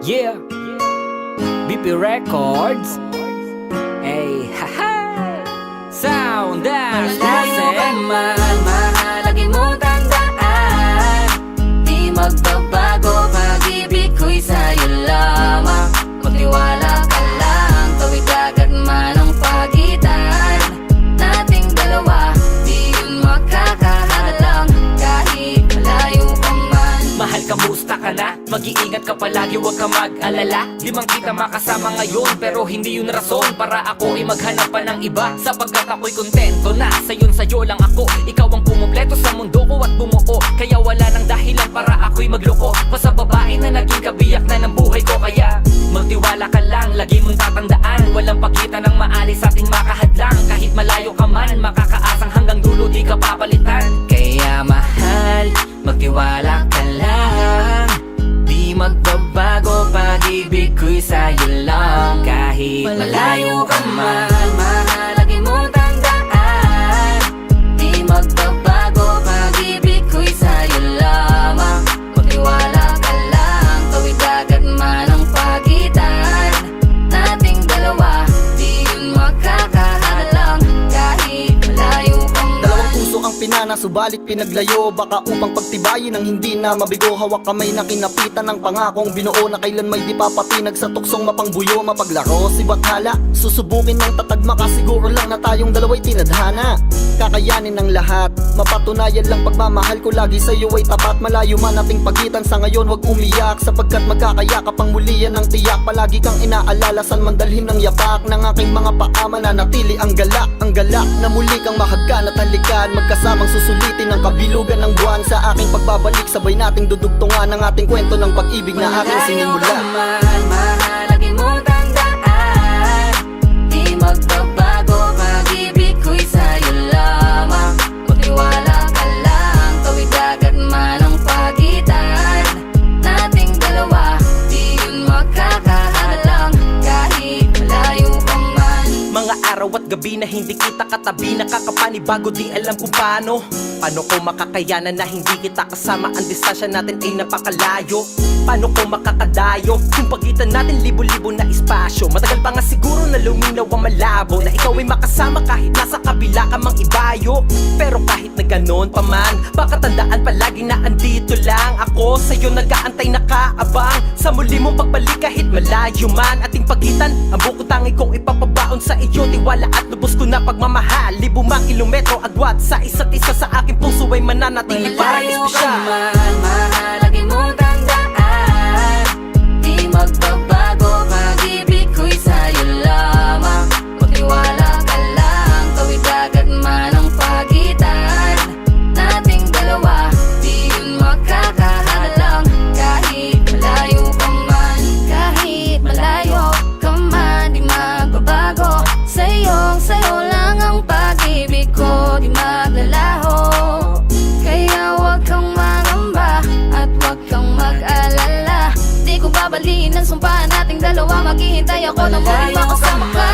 Yeah, BP Records. Hey, haha. Sound that's Malayo ka awesome. man, mahalagi mong tandaan. Di magbabago, pag-ibig ko'y sa'yo lamang. Magtiwala ka lang, tawid agad man ang pagitan nating dalawa, di yun makakahalang kahit malayo ka man. Mahal, kamusta ka na? Mag-iingat ka palagi, huwag ka mag-alala. Di man kita makasama ngayon, pero hindi yun rason para ako ay maghanap pa ng iba. Sapagkat ako'y kontento na sa'yo lang ako. Ikaw ang pumumpleto sa mundo ko at bumuo. Kaya wala nang dahilan para ako'y magloko pa sa babae na naging kabiyak na ng buhay ko. Kaya magtiwala ka lang, lagi mong tatandaan, walang pakita ng maalis sa ating makahadlang. Kahit malayo ka man, makakaasang hanggang dulo di ka papalitan. Kaya mahal, magtiwala ka lang. Di magbabago, pag-ibig ko'y sa'yo lang. Kahit malayo ka man, mahalagi mong tandaan. Di magbabago, pag-ibig ko'y sa'yo lamang. Magtiwala ka lang, tawid agad man ang pagitan nating dalawa, di yun makakahalang kahit malayo ka man. Dalawang puso ang pinana, subalit pinaglayo. Baka upang pagtibayin ang hindi na mabigo. Hawak kamay na kinapitan ng pangakong binuo na kailan may di papatinag sa tuksong mapangbuyo. Mapaglaro si Bathala, susubukin ng tatagma ka. Siguro lang na tayong dalawa'y tinadhana. Kakayanin ng lahat, mapatunayan lang pagmamahal ko lagi sa'yo ay tapat. Malayo man ating pagitan sa ngayon, wag umiyak. Sapagkat magkakayakap ang muli yan ng tiyak. Palagi kang inaalala, san man dalhin ng yapak ng aking mga paa, mananatili ang galak. Ang galak na muli kang mahagkan at halikan. Magkasamang susulitin ang kabilugan ng buwan. Sa aking pagbabalik, sabay nating dudugtungan ang ating kwento ng pag-ibig na aking Malayo sinimula. ka man, mahalagi mong tandaan. Di magbabago, pag-ibig ko'y sa'yo lamang. Magtiwala ka lang, tawid agad man ang pagitan nating dalawa, di yun makakahalang kahit malayo ka man. Mga araw at gabi na hindi kita katabi, nakakapanibago, di alam kung paano. Paano ko makakayanan na hindi kita kasama? Ang distansya natin ay napakalayo. Paano ko makakadayo kung pagitan natin libo-libo na espasyo? Matagal pa nga siguro na luminaw ang malabo, na ikaw ay makasama kahit nasa kabila ka mang ibayo. Pero kahit na ganon pa man, baka tandaan palagi na andito lang ako sa'yo, nag-aantay nakaabang sa muli mong pagbalik kahit malayo man ating pagitan. Ang bukod tangi kong ipapabaon sa iyo, tiwala at lubos ko na pagmamahal. Libo mang kilometro agwat sa isa't isa, sa aking puso ay mananatili para Malayo ka espesyal. man, mahalagi mong tandaan. Di magbabago, pag-ibig ko'y sa'yo lamang. Magtiwala ka lang, tawid agad man ang pagitan nating dalawa, di yun makakahalang kahit malayo ka man. Kahit malayo ka man, di magbabago. Sa'yo lang ang pag-ibig ko, di maglalaho. Kaya wag kang mangamba at wag kang mag-alala. Di ko babaliin ang sumpahan nating dalawa, maghihintay ako na muling makasama ka.